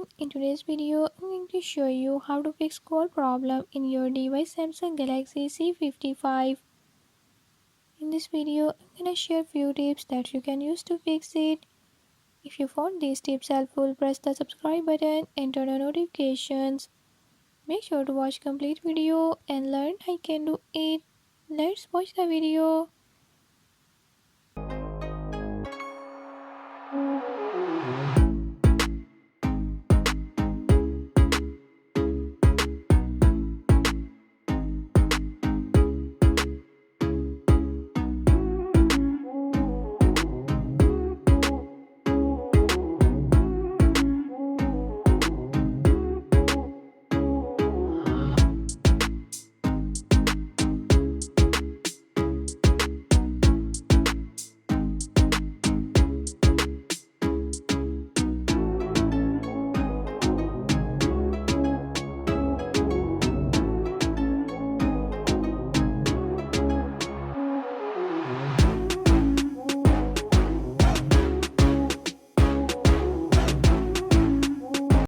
everyone, in today's video I'm going to show you how to fix call problem in your device Samsung Galaxy C55. In this video I'm going to share few tips that you can use to fix it. If you found these tips helpful, press the subscribe button and turn on notifications. Make sure to watch complete video and learn how you can do it. Let's watch the video.